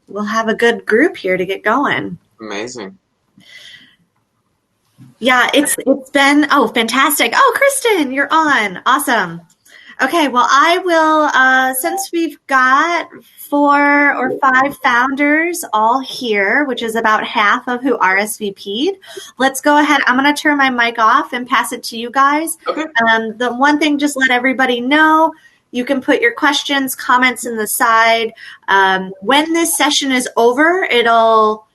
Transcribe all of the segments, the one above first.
we'll have a good group here to get going. Amazing. Yeah, it's been, fantastic. Oh, Kristen, you're on. Awesome. Okay, well, I will, since we've got 4 or 5 founders all here, which is about half of who RSVP'd, let's go ahead. I'm going to turn my mic off and pass it to you guys. Okay. The one thing, just let everybody know, you can put your questions, comments in the side. When this session is over, it'll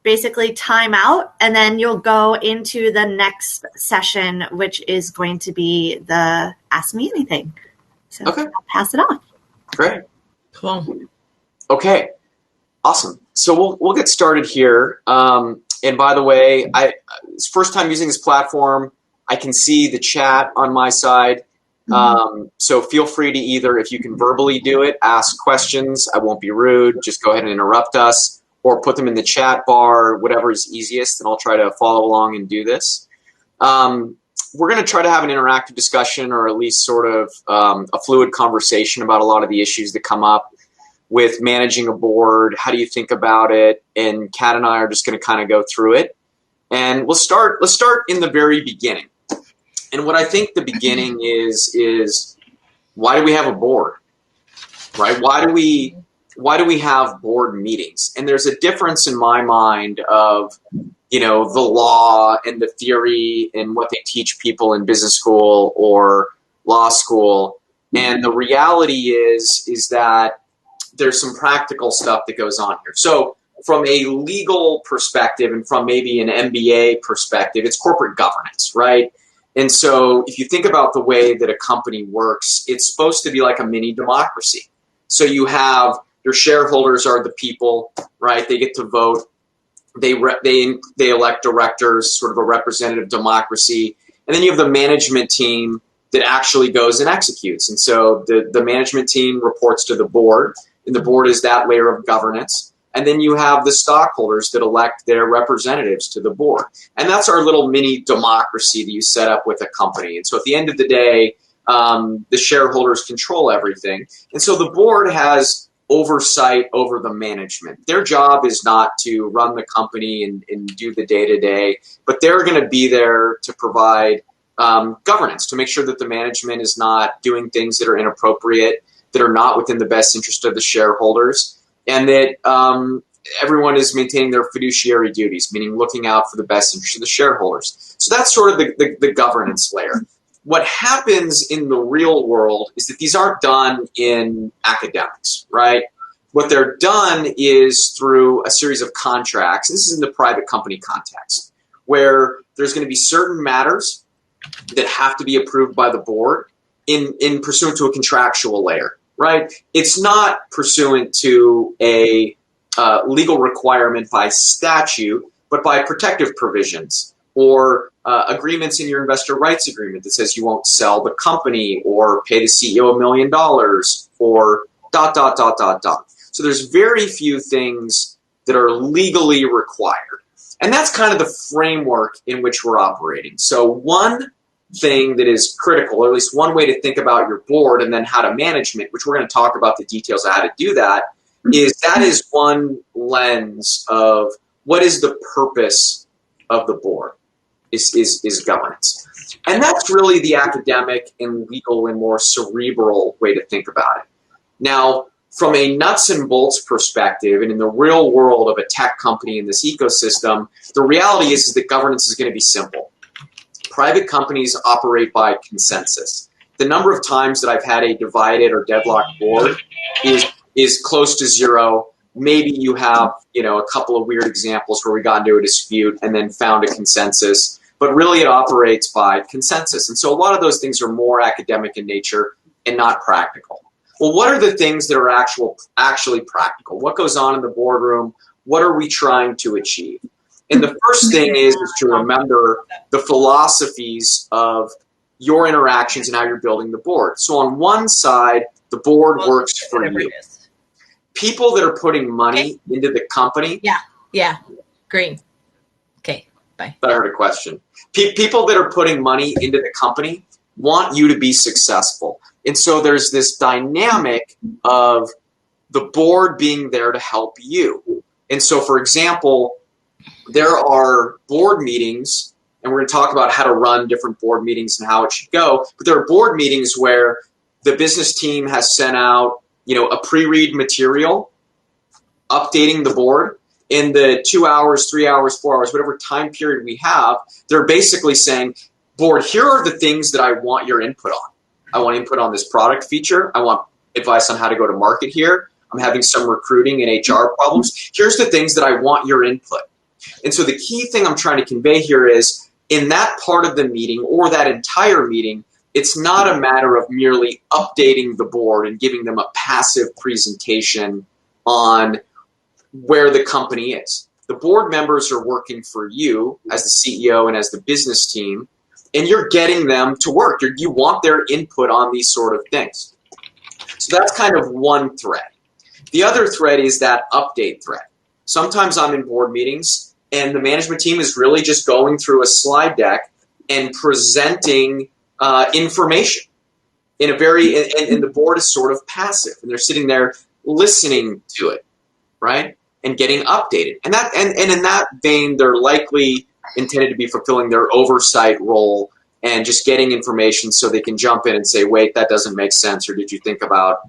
basically time out, and then you'll go into the next session, which is going to be the Ask Me Anything. So okay. I'll pass it off. Great. Cool. Okay. Awesome. So we'll get started here. And by the way, it's first time using this platform. I can see the chat on my side. So feel free to either, if you can verbally do it, ask questions. I won't be rude. Just go ahead and interrupt us, or put them in the chat bar, whatever is easiest, and I'll try to follow along and do this. We're going to try to have an interactive discussion, or at least sort of a fluid conversation about a lot of the issues that come up with managing a board. How do you think about it? And Kat and I are just going to kind of go through it. And let's start in the very beginning. And what I think the beginning is why do we have a board, right? Why do we have board meetings? And there's a difference in my mind of, the law and the theory and what they teach people in business school or law school. And the reality is that there's some practical stuff that goes on here. So from a legal perspective and from maybe an MBA perspective, it's corporate governance, right? And so if you think about the way that a company works, it's supposed to be like a mini democracy. So you have your shareholders are the people, right? They get to vote. They elect directors, sort of a representative democracy. And then you have the management team that actually goes and executes. And so the management team reports to the board, and the board is that layer of governance. And then you have the stockholders that elect their representatives to the board. And that's our little mini democracy that you set up with a company. And so at the end of the day, the shareholders control everything. And so the board has oversight over the management. Their job is not to run the company and do the day-to-day, but they're going to be there to provide governance, to make sure that the management is not doing things that are inappropriate, that are not within the best interest of the shareholders, and that everyone is maintaining their fiduciary duties, meaning looking out for the best interest of the shareholders. So that's sort of the governance layer. What happens in the real world is that these aren't done in academics, right? What they're done is through a series of contracts. This is in the private company context, where there's going to be certain matters that have to be approved by the board in pursuant to a contractual layer, right? It's not pursuant to a legal requirement by statute, but by protective provisions or agreements in your investor rights agreement that says you won't sell the company or pay the CEO $1 million or ... So there's very few things that are legally required. And that's kind of the framework in which we're operating. So one thing that is critical, or at least one way to think about your board and then how to manage it, which we're going to talk about the details of how to do that, is one lens of what is the purpose of the board. Is governance. And that's really the academic and legal and more cerebral way to think about it. Now, from a nuts and bolts perspective, and in the real world of a tech company in this ecosystem, the reality is that governance is going to be simple. Private companies operate by consensus. The number of times that I've had a divided or deadlocked board is close to zero. Maybe you have, a couple of weird examples where we got into a dispute and then found a consensus. But really it operates by consensus. And so a lot of those things are more academic in nature and not practical. Well, what are the things that are actually practical? What goes on in the boardroom? What are we trying to achieve? And the first thing is to remember the philosophies of your interactions and how you're building the board. So on one side, the board works for you. People that are putting money into the company. Yeah. Green. Okay. Bye. I heard a question. People that are putting money into the company want you to be successful. And so there's this dynamic of the board being there to help you. And so, for example, there are board meetings, and we're going to talk about how to run different board meetings and how it should go. But there are board meetings where the business team has sent out, a pre-read material updating the board. In the 2 hours, 3 hours, 4 hours, whatever time period we have, they're basically saying, board, here are the things that I want your input on. I want input on this product feature. I want advice on how to go to market here. I'm having some recruiting and HR problems. Here's the things that I want your input. And so the key thing I'm trying to convey here is, in that part of the meeting or that entire meeting, it's not a matter of merely updating the board and giving them a passive presentation on where the company is. The board members are working for you as the CEO and as the business team, and you're getting them to work. You want their input on these sort of things. So that's kind of one thread. The other thread is that update thread. Sometimes I'm in board meetings and the management team is really just going through a slide deck and presenting information in a and the board is sort of passive, and they're sitting there listening to it, right? And getting updated. And in that vein, they're likely intended to be fulfilling their oversight role and just getting information so they can jump in and say, wait, that doesn't make sense, or did you think about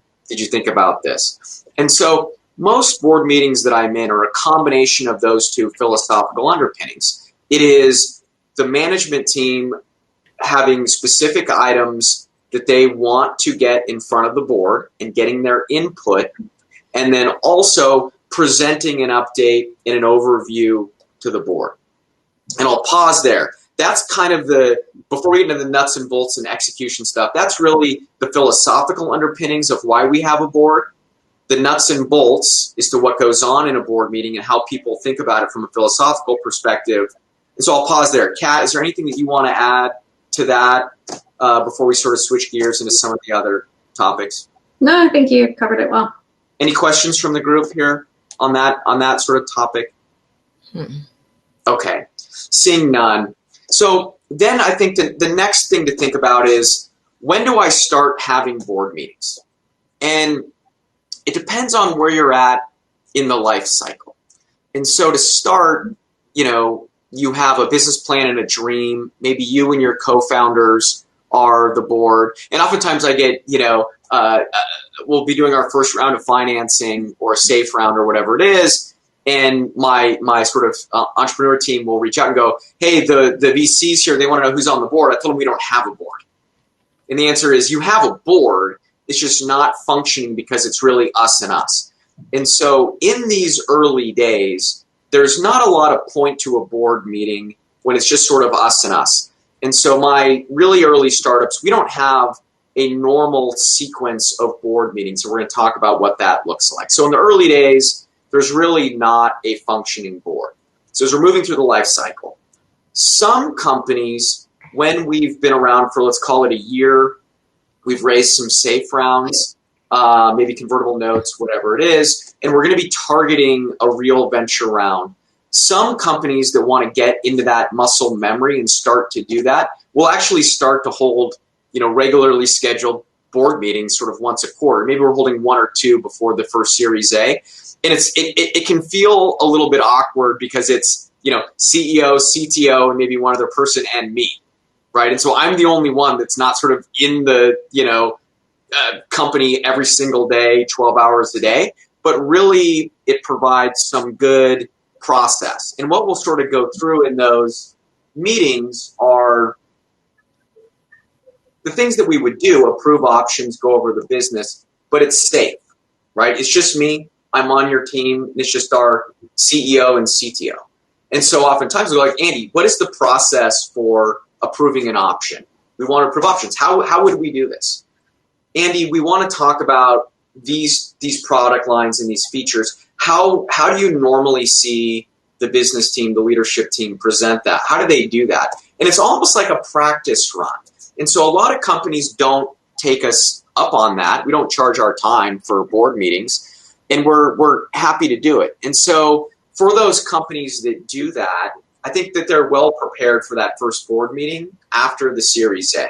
this? And so most board meetings that I'm in are a combination of those two philosophical underpinnings. It is the management team having specific items that they want to get in front of the board and getting their input, and then also presenting an update and an overview to the board. And I'll pause there. That's kind of before we get into the nuts and bolts and execution stuff, that's really the philosophical underpinnings of why we have a board. The nuts and bolts is to what goes on in a board meeting and how people think about it from a philosophical perspective. And so I'll pause there. Kat, is there anything that you want to add to that before we sort of switch gears into some of the other topics? No, I think you covered it well. Any questions from the group here on that sort of topic? Okay, seeing none. So then I think the next thing to think about is, when do I start having board meetings? And it depends on where you're at in the life cycle. And so to start, you have a business plan and a dream. Maybe you and your co-founders are the board. And oftentimes I get, we'll be doing our first round of financing or a safe round or whatever it is. And my sort of entrepreneur team will reach out and go, hey, the VCs here, they want to know who's on the board. I told them we don't have a board. And the answer is, you have a board. It's just not functioning because it's really us and us. And so in these early days, there's not a lot of point to a board meeting when it's just sort of us and us. And so my really early startups, we don't have a normal sequence of board meetings. So we're going to talk about what that looks like. So in the early days, there's really not a functioning board. So as we're moving through the life cycle, some companies, when we've been around for, let's call it a year, we've raised some safe rounds, maybe convertible notes, whatever it is, and we're going to be targeting a real venture round. Some companies that want to get into that muscle memory and start to do that will actually start to hold, regularly scheduled board meetings sort of once a quarter. Maybe we're holding one or two before the first Series A. And it can feel a little bit awkward because it's, CEO, CTO, and maybe one other person and me, right? And so I'm the only one that's not sort of in the, company every single day, 12 hours a day. But really, it provides some good process. And what we'll sort of go through in those meetings are the things that we would do: approve options, go over the business, but it's safe, right? It's just me. I'm on your team. It's just our CEO and CTO. And so oftentimes we're like, Andy, what is the process for approving an option? We want to approve options. How would we do this? Andy, we want to talk about these product lines and these features. How do you normally see the business team, the leadership team present that? How do they do that? And it's almost like a practice run. And so a lot of companies don't take us up on that. We don't charge our time for board meetings. And we're happy to do it. And so for those companies that do that, I think that they're well prepared for that first board meeting after the Series A.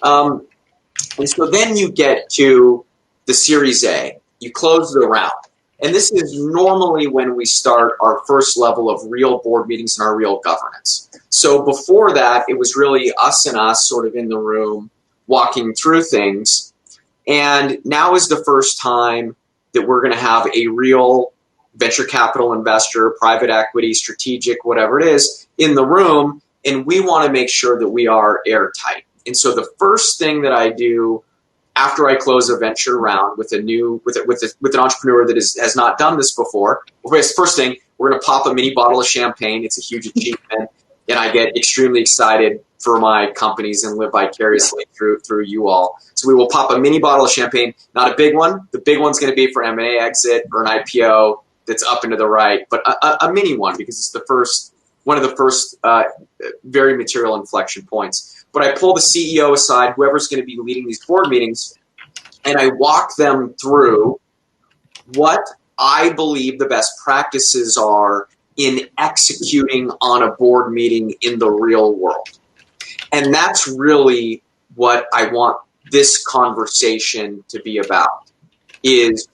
And so then you get to the Series A. you close the round. And this is normally when we start our first level of real board meetings and our real governance. So before that, it was really us and us sort of in the room walking through things. And now is the first time that we're going to have a real venture capital investor, private equity, strategic, whatever it is, in the room. And we want to make sure that we are airtight. And so the first thing that I do after I close a venture round with an entrepreneur that has not done this before, first thing, we're going to pop a mini bottle of champagne. It's a huge achievement, and I get extremely excited for my companies and live vicariously through you all. So we will pop a mini bottle of champagne, not a big one. The big one's going to be for M&A exit or an IPO that's up and to the right, but a mini one because it's one of the first very material inflection points. But I pull the CEO aside, whoever's going to be leading these board meetings, and I walk them through what I believe the best practices are in executing on a board meeting in the real world. And that's really what I want this conversation to be about, is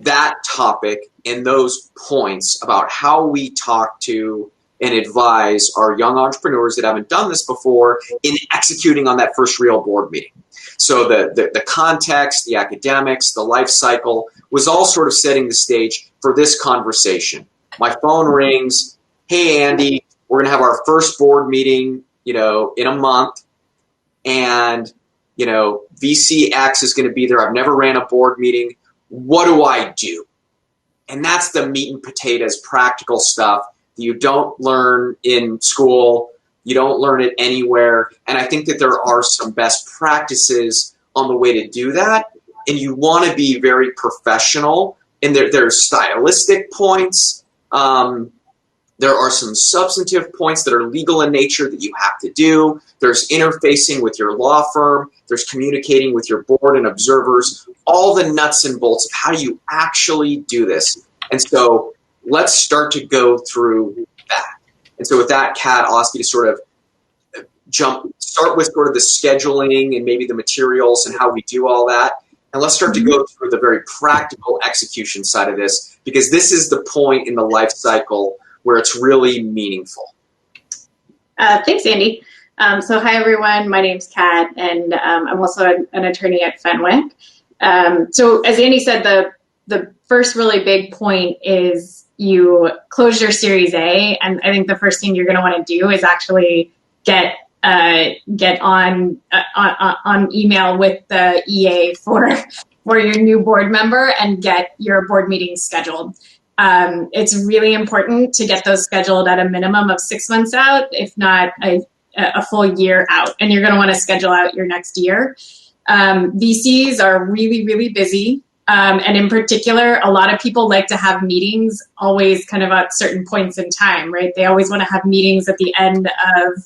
that topic and those points about how we talk to and advise our young entrepreneurs that haven't done this before in executing on that first real board meeting. So the context, the academics, the life cycle was all sort of setting the stage for this conversation. My phone rings. Hey, Andy, we're going to have our first board meeting, in a month. And, VC X is going to be there. I've never ran a board meeting. What do I do? And that's the meat and potatoes, practical stuff you don't learn in school, you don't learn it anywhere. And I think that there are some best practices on the way to do that. And you want to be very professional. And there's stylistic points. There are some substantive points that are legal in nature that you have to do. There's interfacing with your law firm. There's communicating with your board and observers. All the nuts and bolts of how do you actually do this. And so let's start to go through that. And so with that, Kat, I'll ask you to sort of start with sort of the scheduling and maybe the materials and how we do all that. And let's start to go through the very practical execution side of this, because this is the point in the life cycle where it's really meaningful. Thanks, Andy. So hi, everyone. My name's Kat, and I'm also an attorney at Fenwick. So as Andy said, the first really big point is you close your Series A, and I think the first thing you're going to want to do is actually get on email with the EA for your new board member and get your board meetings scheduled. It's really important to get those scheduled at a minimum of 6 months out, if not a full year out, and you're going to want to schedule out your next year. VCs are really, really busy. And in particular, a lot of people like to have meetings always kind of at certain points in time, right? They always want to have meetings at the end of,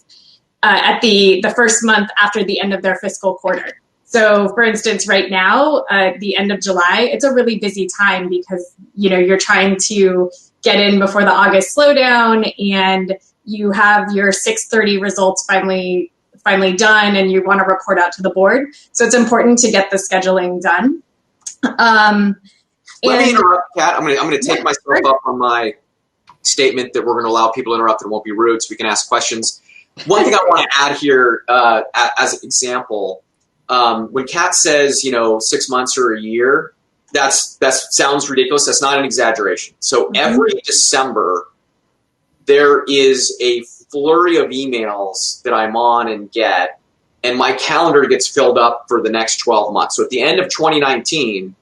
at the first month after the end of their fiscal quarter. So for instance, right now, the end of July, it's a really busy time because, you're trying to get in before the August slowdown, and you have your 6:30 results finally done, and you want to report out to the board. So it's important to get the scheduling done. Let me interrupt, Kat. I'm going to take myself up on my statement that we're going to allow people to interrupt and it won't be rude, so we can ask questions. One thing I want to add here as an example, when Kat says 6 months or a year, that sounds ridiculous. That's not an exaggeration. So every December, there is a flurry of emails that I'm on and get, and my calendar gets filled up for the next 12 months. So at the end of 2019,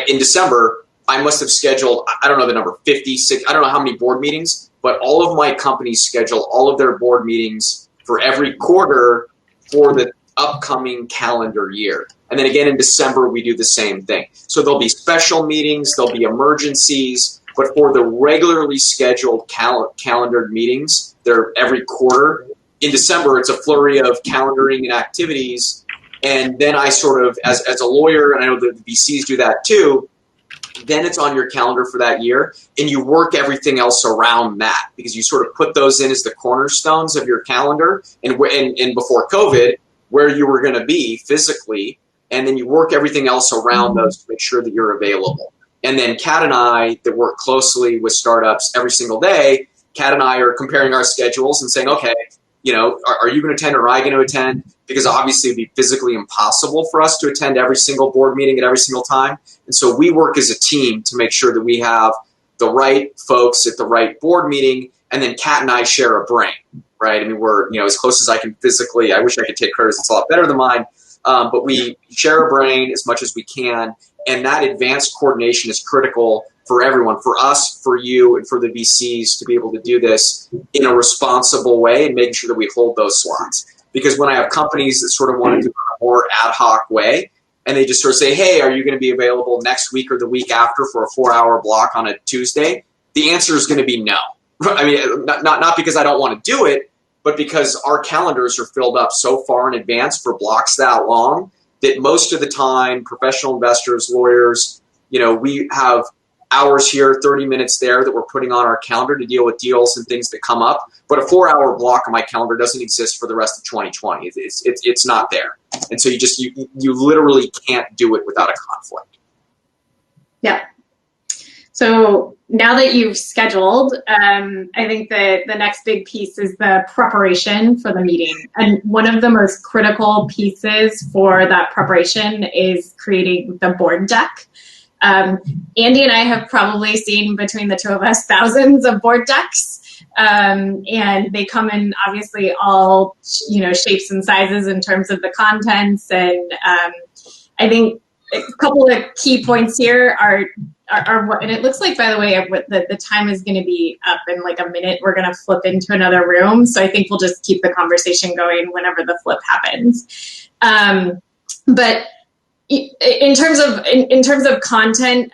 in December, I must have scheduled, I don't know the number, 56, I don't know how many board meetings, but all of my companies schedule all of their board meetings for every quarter for the upcoming calendar year. And then again in December, we do the same thing. So there'll be special meetings, there'll be emergencies, but for the regularly scheduled calendared meetings, they're every quarter. In December, it's a flurry of calendaring and activities. And then I sort of, as a lawyer, and I know the VCs do that too, then it's on your calendar for that year, and you work everything else around that because you sort of put those in as the cornerstones of your calendar. And before COVID, where you were going to be physically, and then you work everything else around those to make sure that you're available. And then Kat and I that work closely with startups every single day, Kat and I are comparing our schedules and saying, okay, are you going to attend or am I going to attend? Because obviously it'd be physically impossible for us to attend every single board meeting at every single time. And so we work as a team to make sure that we have the right folks at the right board meeting. And then Kat and I share a brain, right? I mean, we're, as close as I can physically. I wish I could take hers. It's a lot better than mine. But we share a brain as much as we can. And that advanced coordination is critical for everyone, for us, for you, and for the VCs to be able to do this in a responsible way and making sure that we hold those slots. Because when I have companies that sort of want to do it in a more ad hoc way, and they just sort of say, hey, are you going to be available next week or the week after for a 4-hour block on a Tuesday? The answer is going to be no. I mean, not because I don't want to do it, but because our calendars are filled up so far in advance for blocks that long that most of the time, professional investors, lawyers, we have hours here, 30 minutes there that we're putting on our calendar to deal with deals and things that come up. But a 4-hour block on my calendar doesn't exist for the rest of 2020. It's not there. And so you literally can't do it without a conflict. Yeah. So now that you've scheduled, I think the next big piece is the preparation for the meeting. And one of the most critical pieces for that preparation is creating the board deck. Andy and I have probably seen, between the two of us, thousands of board decks. And they come in obviously all, shapes and sizes in terms of the contents. And I think a couple of key points here are what, and it looks like, by the way, the time is going to be up in like a minute. We're going to flip into another room. So I think we'll just keep the conversation going whenever the flip happens. But in terms of content,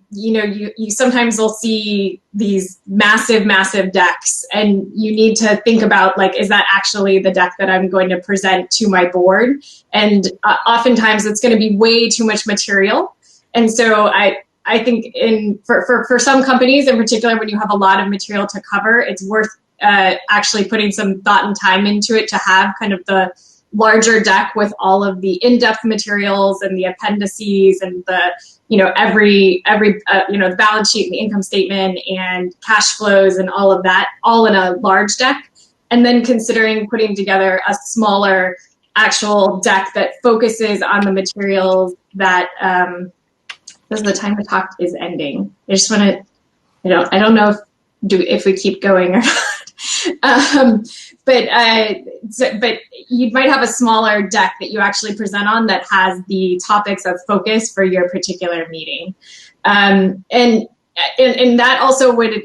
you sometimes will see these massive decks, and you need to think about, like, is that actually the deck that I'm going to present to my board? And oftentimes it's going to be way too much material. And so I think for some companies in particular, when you have a lot of material to cover, it's worth actually putting some thought and time into it to have kind of the larger deck with all of the in-depth materials and the appendices and the, every the balance sheet and the income statement and cash flows and all of that, all in a large deck. And then considering putting together a smaller actual deck that focuses on the materials that, because the time to talk is ending. I just want to, I don't know if we keep going or not. But you might have a smaller deck that you actually present on that has the topics of focus for your particular meeting. And that also would,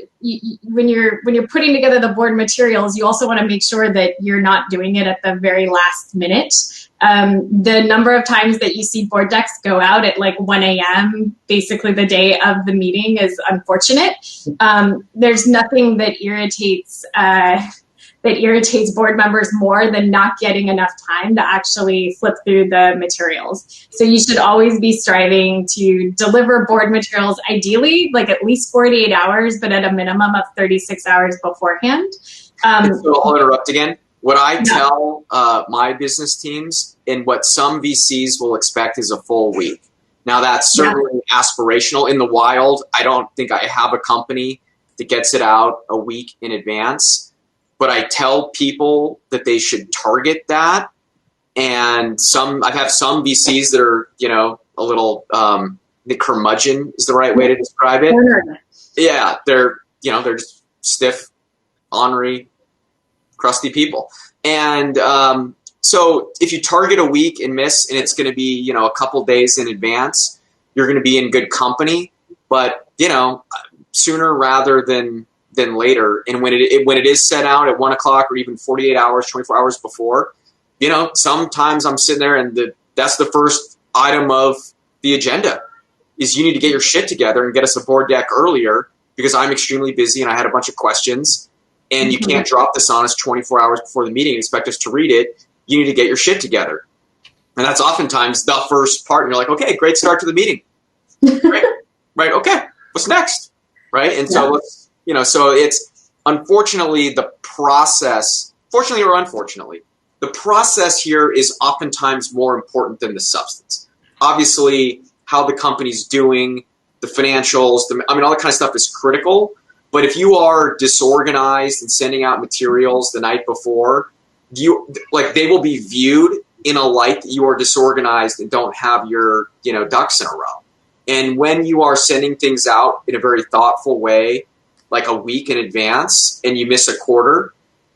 when you're putting together the board materials, you also want to make sure that you're not doing it at the very last minute. The number of times that you see board decks go out at like 1 a.m., basically the day of the meeting, is unfortunate. There's nothing that irritates board members more than not getting enough time to actually flip through the materials. So you should always be striving to deliver board materials, ideally like at least 48 hours, but at a minimum of 36 hours beforehand. So I'll interrupt again. What I tell my business teams, and what some VCs will expect, is a full week. Now, that's certainly aspirational. In the wild, I don't think I have a company that gets it out a week in advance. But I tell people that they should target that. And I have some VCs that are, a little, the curmudgeon is the right way to describe it. Yeah, they're just stiff, ornery, crusty people. And so if you target a week and miss, and it's going to be, a couple days in advance, you're going to be in good company. But, sooner rather than later. And when it is set out at 1 o'clock or even 48 hours, 24 hours before, sometimes I'm sitting there and that's the first item of the agenda is you need to get your shit together and get us a board deck earlier because I'm extremely busy and I had a bunch of questions, and you can't drop this on us 24 hours before the meeting and expect us to read it. You need to get your shit together. And that's oftentimes the first part. And you're like, okay, great start to the meeting. Right. Okay. What's next? Right. And so so it's unfortunately the process, fortunately or unfortunately, the process here is oftentimes more important than the substance. Obviously, how the company's doing, the financials, all that kind of stuff is critical. But if you are disorganized and sending out materials the night before, they will be viewed in a light that you are disorganized and don't have your ducks in a row. And when you are sending things out in a very thoughtful way, like a week in advance, and you miss a quarter,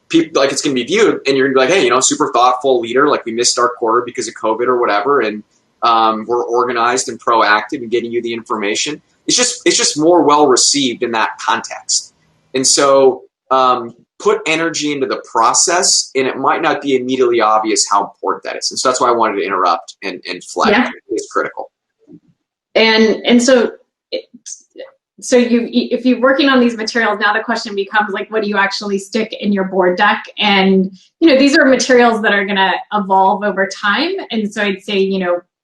people it's going to be viewed, and you're going to be like, hey, super thoughtful leader, we missed our quarter because of COVID or whatever, and we're organized and proactive in getting you the information. It's just more well received in that context. And so put energy into the process, and it might not be immediately obvious how important that is. And so that's why I wanted to interrupt and flag it's critical. And so if you're working on these materials, now the question becomes what do you actually stick in your board deck? And these are materials that are going to evolve over time. And so I'd say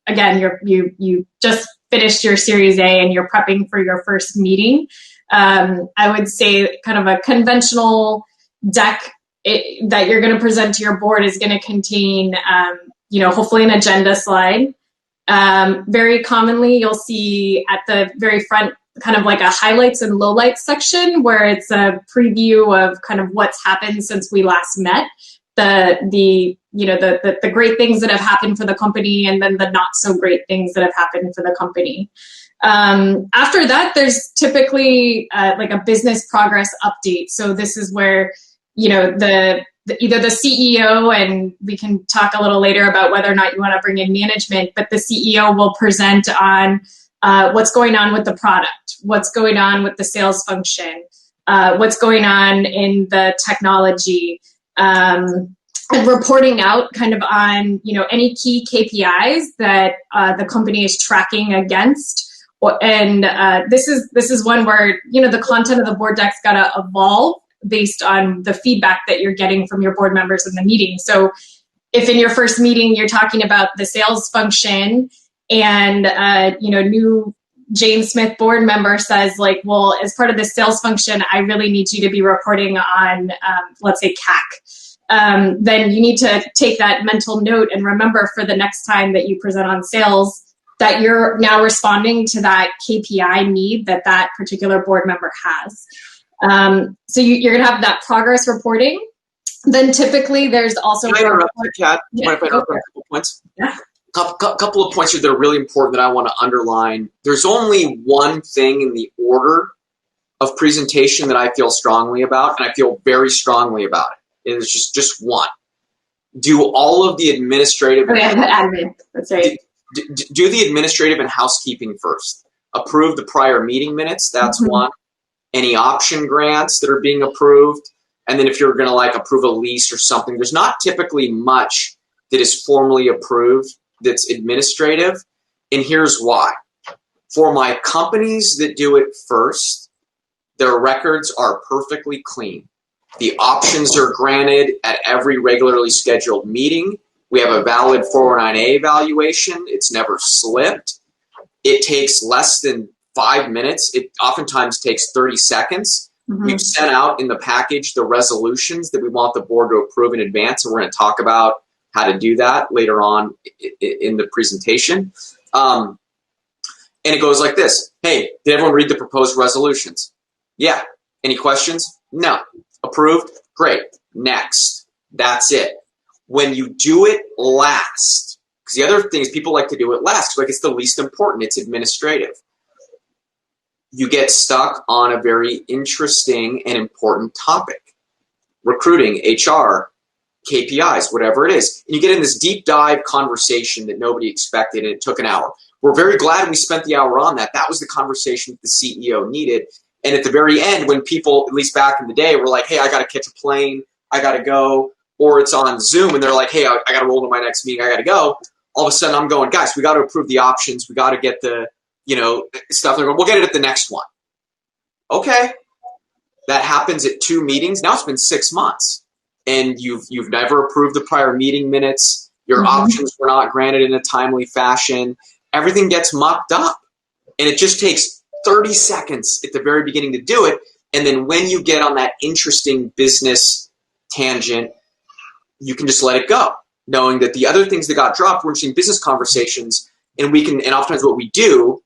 again, you just finished your Series A and you're prepping for your first meeting. I would say kind of a conventional deck that you're going to present to your board is going to contain, hopefully an agenda slide. Very commonly, you'll see at the very front kind of a highlights and lowlights section where it's a preview of kind of what's happened since we last met. The great things that have happened for the company, and then the not so great things that have happened for the company. After that, there's typically a business progress update. So this is where either the CEO, and we can talk a little later about whether or not you want to bring in management, but the CEO will present on what's going on with the product, what's going on with the sales function, what's going on in the technology, and reporting out kind of on any key KPIs that the company is tracking against. And this is one where the content of the board deck's got to evolve based on the feedback that you're getting from your board members in the meeting. So if in your first meeting you're talking about the sales function, and new Jane Smith board member says well, as part of the sales function, I really need you to be reporting on let's say CAC. Then you need to take that mental note and remember for the next time that you present on sales that you're now responding to that KPI need that particular board member has. So you're going to have that progress reporting. Then typically there's also... Can I interrupt you, Kat? Yeah, Mind if I interrupt a couple points? Yeah. Couple of points here that are really important that I want to underline. There's only one thing in the order of presentation that I feel strongly about, and I feel very strongly about it. It is just one. Do all of the administrative... admin. That's right. Do the administrative and housekeeping first. Approve the prior meeting minutes. That's one. Any option grants that are being approved. And then if you're going to approve a lease or something, there's not typically much that is formally approved that's administrative. And here's why. For my companies that do it first, their records are perfectly clean. The options are granted at every regularly scheduled meeting. We have a valid 409A evaluation. It's never slipped. It takes less than 5 minutes. It oftentimes takes 30 seconds. We've sent out in the package the resolutions that we want the board to approve in advance, and we're going to talk about how to do that later on in the presentation. And it goes like this. Hey, did everyone read the proposed resolutions? Yeah. Any questions? No. Approved? Great. Next. That's it. When you do it last, because the other thing is people like to do it last, it's the least important. It's administrative. You get stuck on a very interesting and important topic. Recruiting, HR, KPIs, whatever it is. And you get in this deep dive conversation that nobody expected, and it took an hour. We're very glad we spent the hour on that. That was the conversation that the CEO needed. And at the very end, when people, at least back in the day, were like, hey, I got to catch a plane, I got to go, or it's on Zoom, and they're like, hey, I got to roll to my next meeting, I got to go. All of a sudden, I'm going, guys, we got to approve the options. We got to get the stuff. They're going, we'll get it at the next one. Okay. That happens at 2 meetings. Now it's been 6 months, and you've never approved the prior meeting minutes. Your options were not granted in a timely fashion. Everything gets mucked up, and it just takes 30 seconds at the very beginning to do it. And then when you get on that interesting business tangent, you can just let it go, knowing that the other things that got dropped were interesting business conversations. And oftentimes what we do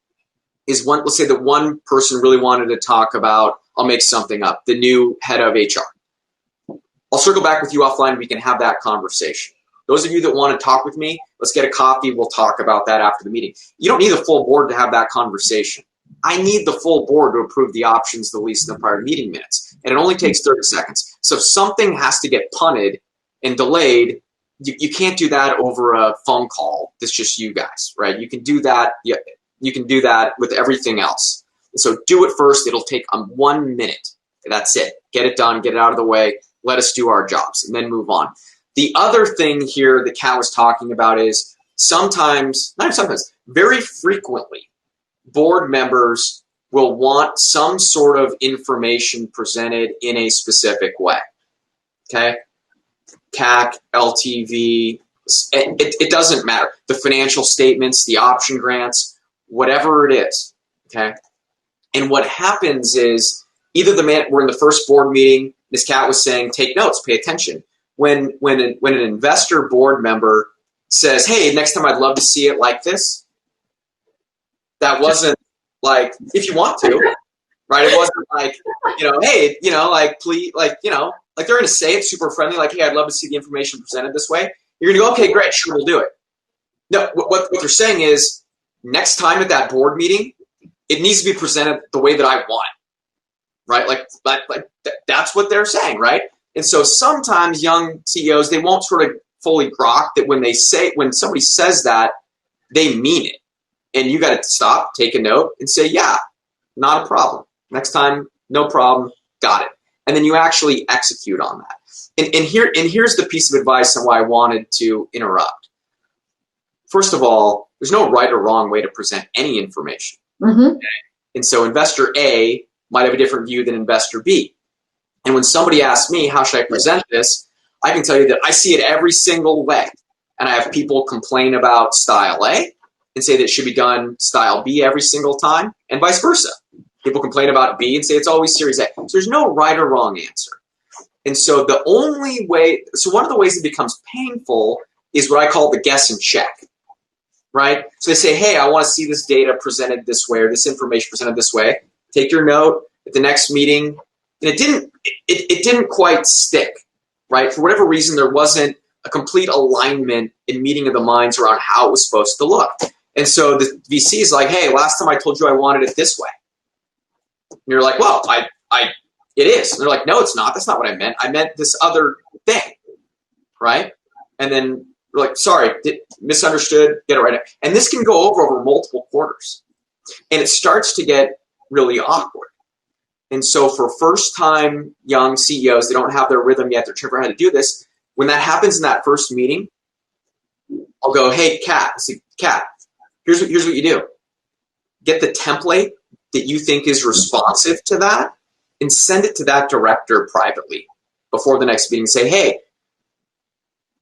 is let's say that one person really wanted to talk about, I'll make something up, the new head of HR. I'll circle back with you offline. We can have that conversation. Those of you that want to talk with me, let's get a coffee. We'll talk about that after the meeting. You don't need the full board to have that conversation. I need the full board to approve the options, the lease, and the prior meeting minutes. And it only takes 30 seconds. So if something has to get punted and delayed, you can't do that over a phone call. That's just you guys, right? You can do that. You can do that with everything else. And so do it first. It'll take 1 minute. That's it. Get it done. Get it out of the way. Let us do our jobs and then move on. The other thing here that Kat was talking about is very frequently, board members will want some sort of information presented in a specific way. Okay? CAC, LTV, it doesn't matter. The financial statements, the option grants, whatever it is. Okay? And what happens is we're in the first board meeting, Ms. Kat was saying, take notes, pay attention. When an investor board member says, hey, next time I'd love to see it like this, that wasn't like, if you want to, right? It wasn't like, hey, please, they're going to say it super friendly, like, hey, I'd love to see the information presented this way. You're going to go, okay, great, sure, we'll do it. No, what they're saying is, next time at that board meeting, it needs to be presented the way that I want it, right? Like that's what they're saying, right? And so sometimes young CEOs, they won't sort of fully grok that when somebody says that, they mean it. And you got to stop, take a note, and say, yeah, not a problem. Next time, no problem, got it. And then you actually execute on that. And here's the piece of advice on why I wanted to interrupt. First of all, there's no right or wrong way to present any information. Mm-hmm. Okay? And so investor A might have a different view than investor B. And when somebody asks me, how should I present this? I can tell you that I see it every single way. And I have people complain about style A and say that it should be done style B every single time, and vice versa. People complain about B and say it's always series A. So there's no right or wrong answer. And so one of the ways it becomes painful is what I call the guess and check, right? So they say, hey, I want to see this data presented this way or this information presented this way. Take your note at the next meeting. And it didn't quite stick, right? For whatever reason, there wasn't a complete alignment in meeting of the minds around how it was supposed to look. And so the VC is like, hey, last time I told you I wanted it this way. And you're like, well, it is. And they're like, no, it's not. That's not what I meant. I meant this other thing, right? And then you're like, sorry, misunderstood, get it right. And this can go over multiple quarters. And it starts to get really awkward. And so for first-time young CEOs, they don't have their rhythm yet. They're trying to figure out how to do this. When that happens in that first meeting, I'll go, hey, Kat, here's what you do. Get the template that you think is responsive to that and send it to that director privately before the next meeting. Say, hey,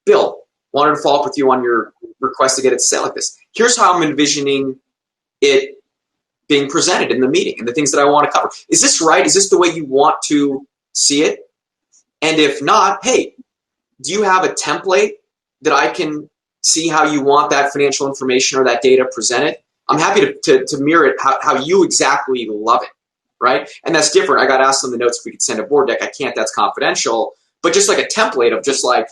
Bill, wanted to follow up with you on your request to get it set like this. Here's how I'm envisioning it being presented in the meeting and the things that I want to cover. Is this right? Is this the way you want to see it? And if not, hey, do you have a template that I can see how you want that financial information or that data presented? I'm happy to mirror it how you exactly love it, right? And that's different. I got asked on the notes if we could send a board deck. I can't, that's confidential. But just like a template of just like,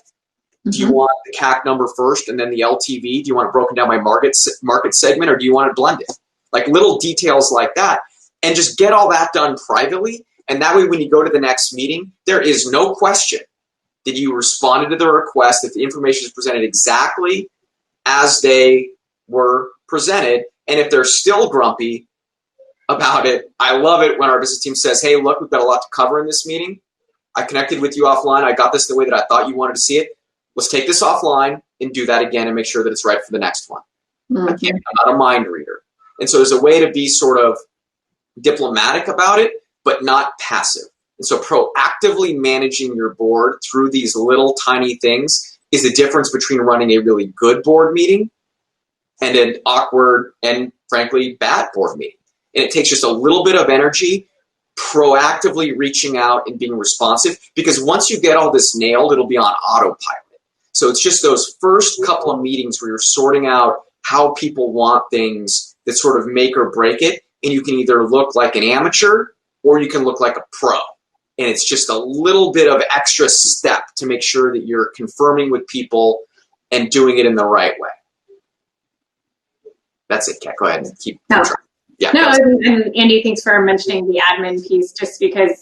do you want the CAC number first and then the LTV? Do you want it broken down by market segment, or do you want it blended? Like little details like that. And just get all that done privately. And that way when you go to the next meeting, there is no question that you responded to the request, that the information is presented exactly as they were presented. And if they're still grumpy about it, I love it when our business team says, hey, look, we've got a lot to cover in this meeting. I connected with you offline. I got this the way that I thought you wanted to see it. Let's take this offline and do that again and make sure that it's right for the next one. Mm-hmm. I'm not a mind reader. And so there's a way to be sort of diplomatic about it, but not passive. And so proactively managing your board through these little tiny things is the difference between running a really good board meeting and an awkward and frankly bad board meeting. And it takes just a little bit of energy proactively reaching out and being responsive, because once you get all this nailed, it'll be on autopilot. So it's just those first couple of meetings where you're sorting out how people want things that sort of make or break it. And you can either look like an amateur or you can look like a pro. And it's just a little bit of extra step to make sure that you're confirming with people and doing it in the right way. That's it, Kat. Go ahead and keep trying. Yeah. No, and Andy, thanks for mentioning the admin piece, just because,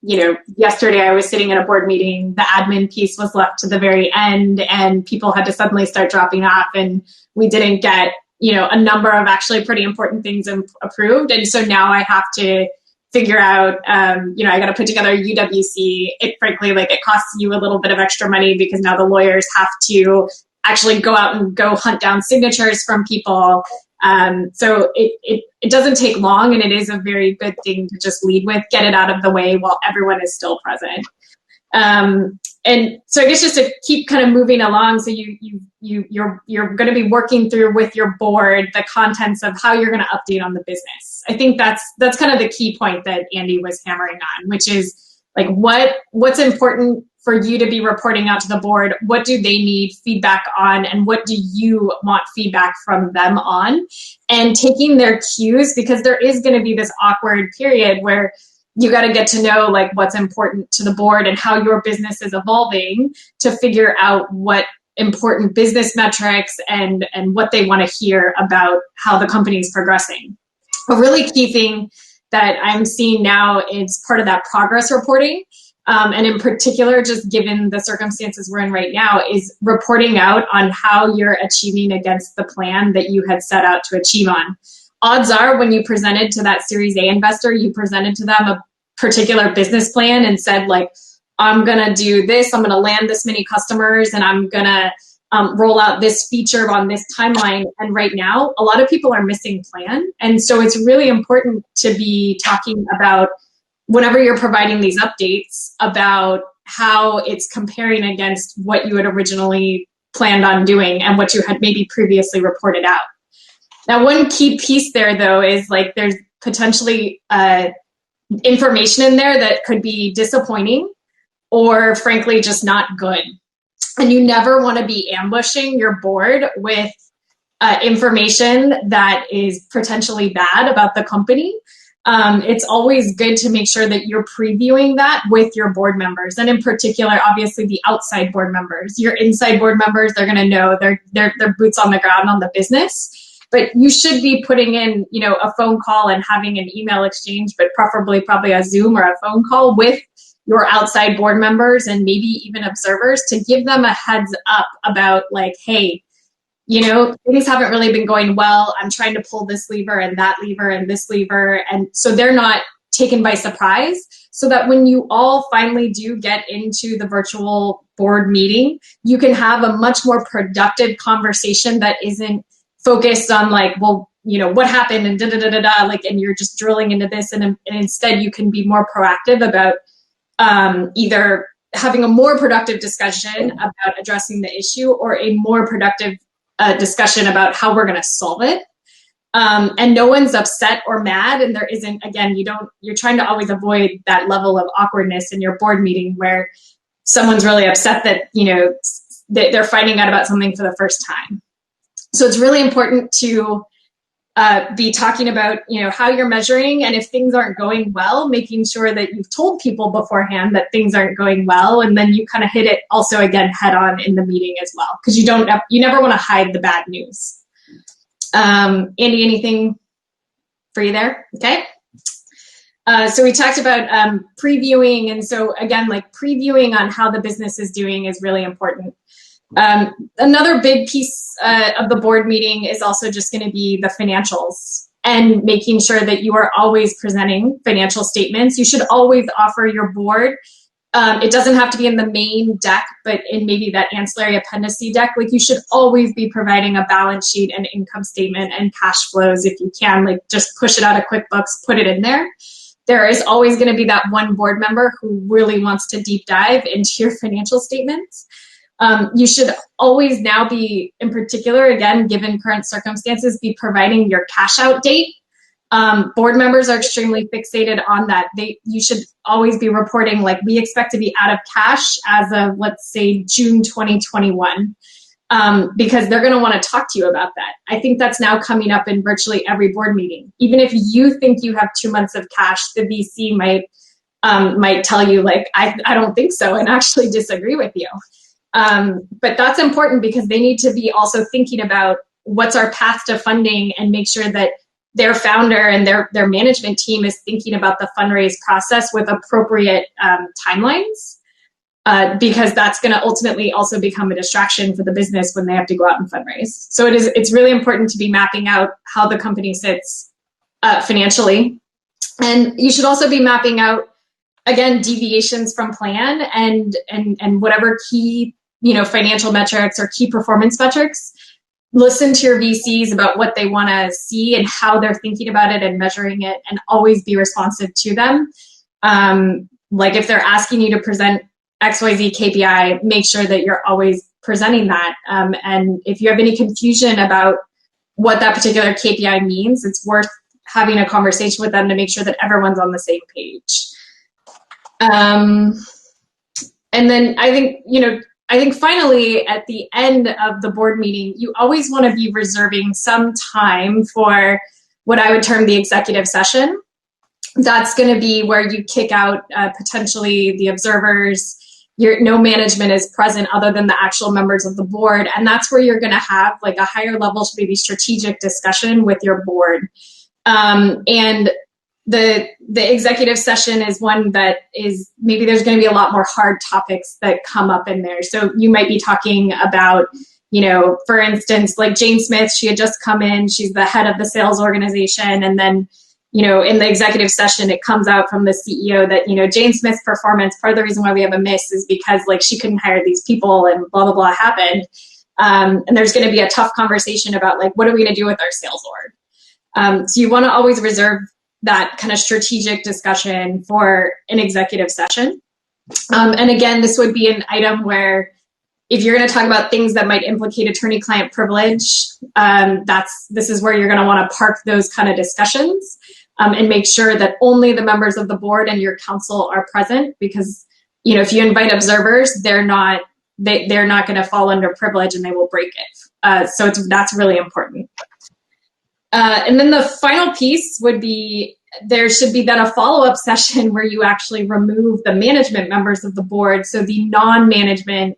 yesterday I was sitting in a board meeting, the admin piece was left to the very end and people had to suddenly start dropping off and we didn't get, a number of actually pretty important things approved. And so now I have to figure out, I got to put together a UWC. Frankly, it costs you a little bit of extra money because now the lawyers have to actually go out and go hunt down signatures from people. So it doesn't take long, and it is a very good thing to just lead with, get it out of the way while everyone is still present. And so I guess just to keep kind of moving along, so you're going to be working through with your board the contents of how you're going to update on the business. I think that's kind of the key point that Andy was hammering on, which is what's important for you to be reporting out to the board. What do they need feedback on, and what do you want feedback from them on? And taking their cues, because there is going to be this awkward period where you got to get to know what's important to the board and how your business is evolving to figure out what important business metrics and what they want to hear about how the company is progressing. A really key thing that I'm seeing now is part of that progress reporting. And in particular, just given the circumstances we're in right now, is reporting out on how you're achieving against the plan that you had set out to achieve on. Odds are when you presented to that Series A investor, you presented to them a particular business plan and said, I'm going to do this, I'm going to land this many customers, and I'm going to roll out this feature on this timeline. And right now, a lot of people are missing plan. And so it's really important to be talking about, whenever you're providing these updates, about how it's comparing against what you had originally planned on doing and what you had maybe previously reported out. Now, one key piece there, though, is there's potentially information in there that could be disappointing or frankly just not good. And you never want to be ambushing your board with information that is potentially bad about the company. It's always good to make sure that you're previewing that with your board members, and in particular, obviously, the outside board members. Your inside board members, they're going to know their boots on the ground on the business. But you should be putting in, a phone call and having an email exchange, but preferably probably a Zoom or a phone call with your outside board members and maybe even observers to give them a heads up about hey, things haven't really been going well. I'm trying to pull this lever and that lever and this lever. And so they're not taken by surprise, so that when you all finally do get into the virtual board meeting, you can have a much more productive conversation that isn't focused on what happened and and you're just drilling into this. And instead you can be more proactive about either having a more productive discussion about addressing the issue or a more productive discussion about how we're going to solve it. And no one's upset or mad. And there isn't, again, you're trying to always avoid that level of awkwardness in your board meeting where someone's really upset that, they're finding out about something for the first time. So it's really important to be talking about, how you're measuring, and if things aren't going well, making sure that you've told people beforehand that things aren't going well, and then you kind of hit it also again head on in the meeting as well, because you never want to hide the bad news. Andy, anything for you there? Okay. So we talked about previewing, and so again, previewing on how the business is doing is really important. Another big piece of the board meeting is also just going to be the financials and making sure that you are always presenting financial statements. You should always offer your board. It doesn't have to be in the main deck, but in maybe that ancillary appendice deck. You should always be providing a balance sheet and income statement and cash flows if you can. Just push it out of QuickBooks, put it in there. There is always going to be that one board member who really wants to deep dive into your financial statements. You should always now be, in particular, again, given current circumstances, be providing your cash out date Board members are extremely fixated on that. You should always be reporting, like, we expect to be out of cash as of, let's say, June 2021, because they're going to want to talk to you about that. I think that's now coming up in virtually every board meeting. Even if you think you have 2 months of cash, the VC might tell you, like, I don't think so, and actually disagree with you. But that's important because they need to be also thinking about what's our path to funding and make sure that their founder and their management team is thinking about the fundraise process with appropriate timelines, because that's going to ultimately also become a distraction for the business when they have to go out and fundraise. So it's really important to be mapping out how the company sits financially. And you should also be mapping out, again, deviations from plan and whatever key, financial metrics or key performance metrics. Listen to your VCs about what they want to see and how they're thinking about it and measuring it, and always be responsive to them. Like if they're asking you to present XYZ KPI, make sure that you're always presenting that. And if you have any confusion about what that particular KPI means, it's worth having a conversation with them to make sure that everyone's on the same page. And then I think finally, at the end of the board meeting, you always want to be reserving some time for what I would term the executive session. That's going to be where you kick out potentially the observers. No management is present other than the actual members of the board. And that's where you're going to have like a higher level, maybe strategic discussion with your board. And the executive session is one that is, maybe there's going to be a lot more hard topics that come up in there. So you might be talking about, for instance, like Jane Smith, she had just come in, she's the head of the sales organization. And then, in the executive session, it comes out from the CEO that, Jane Smith's performance, part of the reason why we have a miss is because like she couldn't hire these people and blah, blah, blah happened. And there's going to be a tough conversation about like, what are we going to do with our sales org? So you want to always reserve that kind of strategic discussion for an executive session. And again, this would be an item where if you're going to talk about things that might implicate attorney-client privilege, this is where you're going to want to park those kind of discussions and make sure that only the members of the board and your counsel are present, because if you invite observers, they're not going to fall under privilege and they will break it. So that's really important. And then the final piece would be, there should be then a follow-up session where you actually remove the management members of the board. So the non-management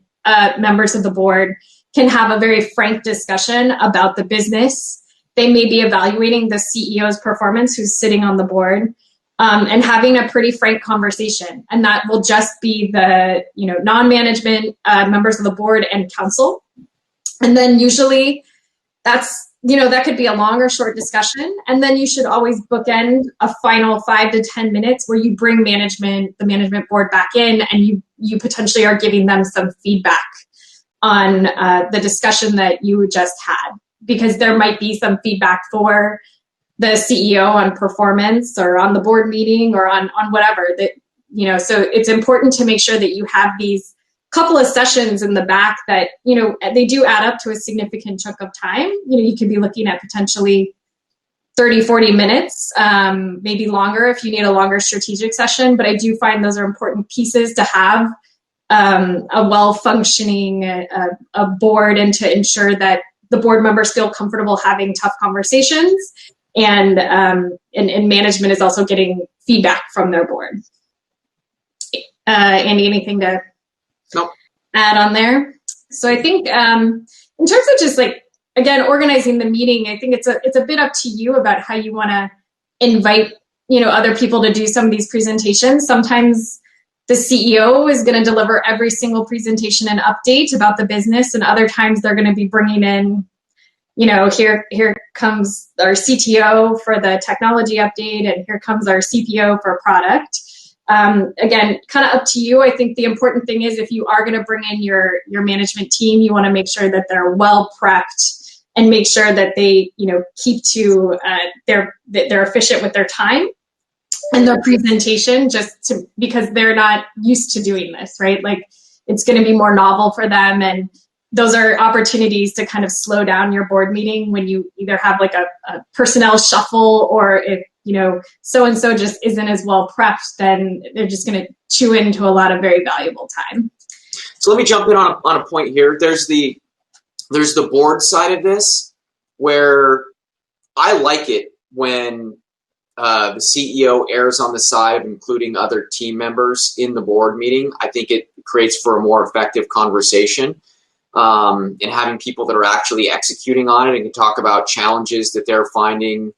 members of the board can have a very frank discussion about the business. They may be evaluating the CEO's performance who's sitting on the board, and having a pretty frank conversation. And that will just be the non-management members of the board and counsel. And then usually that could be a long or short discussion. And then you should always bookend a final 5 to 10 minutes where you bring the management board back in, and you potentially are giving them some feedback on the discussion that you just had, because there might be some feedback for the CEO on performance or on the board meeting or on whatever that, so it's important to make sure that you have these couple of sessions in the back that, they do add up to a significant chunk of time. You could be looking at potentially 30, 40 minutes, maybe longer if you need a longer strategic session. But I do find those are important pieces to have a well-functioning a board, and to ensure that the board members feel comfortable having tough conversations, and management is also getting feedback from their board. Andy, anything to add on there? So I think in terms of just like, again, organizing the meeting, I think it's a bit up to you about how you want to invite other people to do some of these presentations. Sometimes the CEO is going to deliver every single presentation and update about the business, and other times they're going to be bringing in, here comes our CTO for the technology update, and here comes our CPO for product. Again, kind of up to you. I think the important thing is, if you are going to bring in your management team, you want to make sure that they're well prepped and make sure that they, keep to they're efficient with their time and their presentation, because they're not used to doing this, right? Like, it's going to be more novel for them, and those are opportunities to kind of slow down your board meeting when you either have like a personnel shuffle, or if, so-and-so just isn't as well prepped, then they're just going to chew into a lot of very valuable time. So let me jump in on a point here. There's the board side of this, where I like it when the CEO errs on the side of including other team members in the board meeting. I think it creates for a more effective conversation, and having people that are actually executing on it and can talk about challenges that they're finding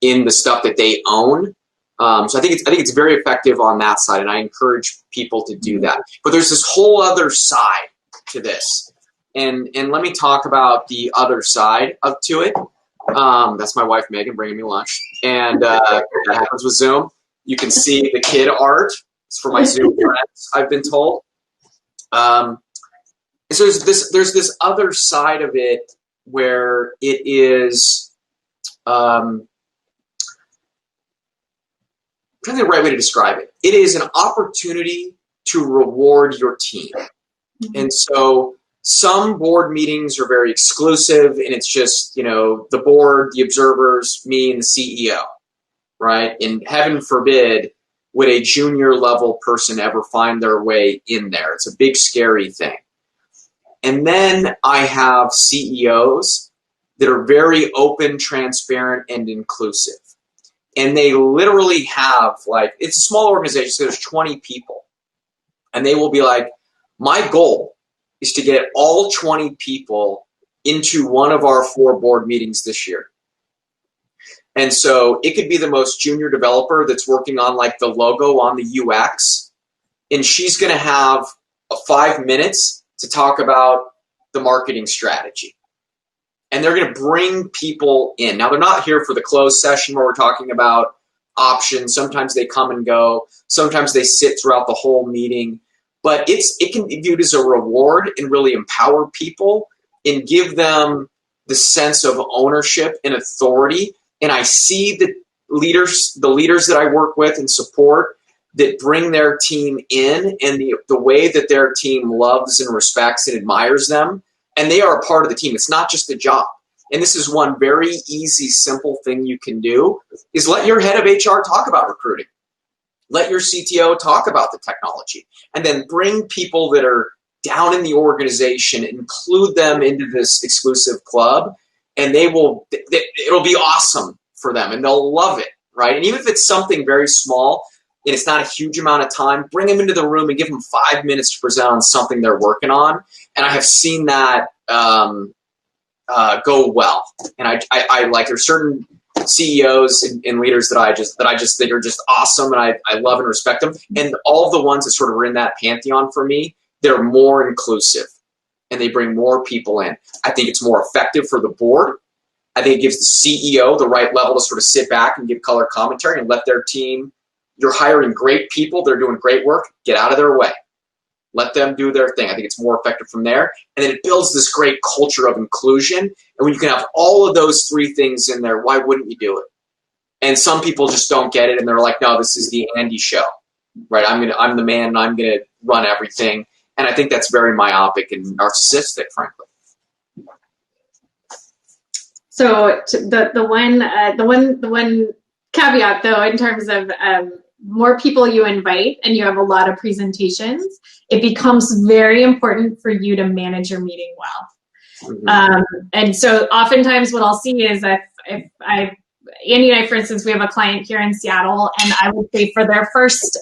in the stuff that they own. So I think it's very effective on that side, and I encourage people to do that. But there's this whole other side to this, and let me talk about the other side to it. That's my wife Megan bringing me lunch, and that happens with Zoom. You can see the kid art. It's for my Zoom friends, I've been told. And so there's this other side of it where it is. I think the right way to describe it. It is an opportunity to reward your team. And so some board meetings are very exclusive, and it's just, the board, the observers, me, and the CEO, right? And heaven forbid would a junior level person ever find their way in there. It's a big, scary thing. And then I have CEOs that are very open, transparent, and inclusive. And they literally have, it's a small organization, so there's 20 people. And they will be like, my goal is to get all 20 people into one of our 4 board meetings this year. And so it could be the most junior developer that's working on the logo on the UX. And she's going to have 5 minutes to talk about the marketing strategy. And they're going to bring people in. Now, they're not here for the closed session where we're talking about options. Sometimes they come and go. Sometimes they sit throughout the whole meeting. But it can be viewed as a reward and really empower people and give them the sense of ownership and authority. And I see the leaders that I work with and support that bring their team in, and the way that their team loves and respects and admires them. And they are a part of the team. It's not just a job. And this is one very easy, simple thing you can do, is let your head of HR talk about recruiting. Let your CTO talk about the technology. And then bring people that are down in the organization, include them into this exclusive club, and it'll be awesome for them, and they'll love it, right? And even if it's something very small, and it's not a huge amount of time, bring them into the room and give them 5 minutes to present on something they're working on. And I have seen that go well. And I like, there's certain CEOs and leaders that I just think are just awesome, and I love and respect them. And all of the ones that sort of are in that pantheon for me, they're more inclusive, and they bring more people in. I think it's more effective for the board. I think it gives the CEO the right level to sort of sit back and give color commentary and let their team. You're hiring great people. They're doing great work. Get out of their way. Let them do their thing. I think it's more effective from there. And then it builds this great culture of inclusion. And when you can have all of those 3 things in there, why wouldn't you do it? And some people just don't get it, and they're like, no, this is the Andy show, right? I'm the man, and I'm going to run everything. And I think that's very myopic and narcissistic, frankly. So the one caveat, though, in terms of more people you invite and you have a lot of presentations, it becomes very important for you to manage your meeting well. Mm-hmm. And so oftentimes what I'll see is if Andy and I, for instance, we have a client here in Seattle, and I would say for their first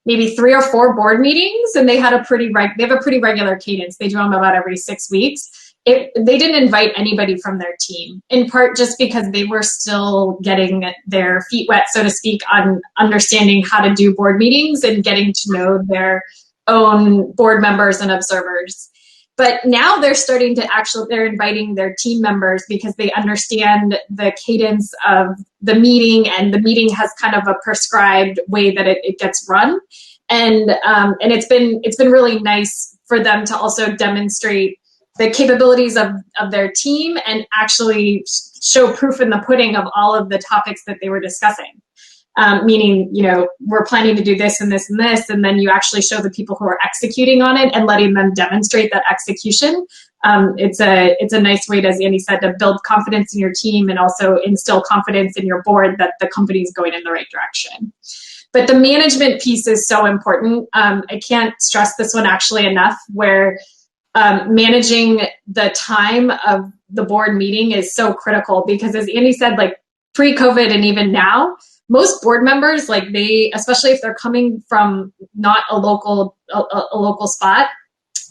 maybe 3 or 4 board meetings, and they have a pretty regular cadence. They do them about every 6 weeks. They didn't invite anybody from their team, in part just because they were still getting their feet wet, so to speak, on understanding how to do board meetings and getting to know their own board members and observers. But now they're starting to they're inviting their team members because they understand the cadence of the meeting, and the meeting has kind of a prescribed way that it gets run. And it's been really nice for them to also demonstrate the capabilities of their team and actually show proof in the pudding of all of the topics that they were discussing. meaning, we're planning to do this and this and this, and then you actually show the people who are executing on it and letting them demonstrate that execution. It's a nice way, as Andy said, to build confidence in your team and also instill confidence in your board that the company is going in the right direction. But the management piece is so important. I can't stress this one actually enough, where managing the time of the board meeting is so critical, because as Andy said, like pre-COVID and even now, most board members, like especially if they're coming from not a local spot,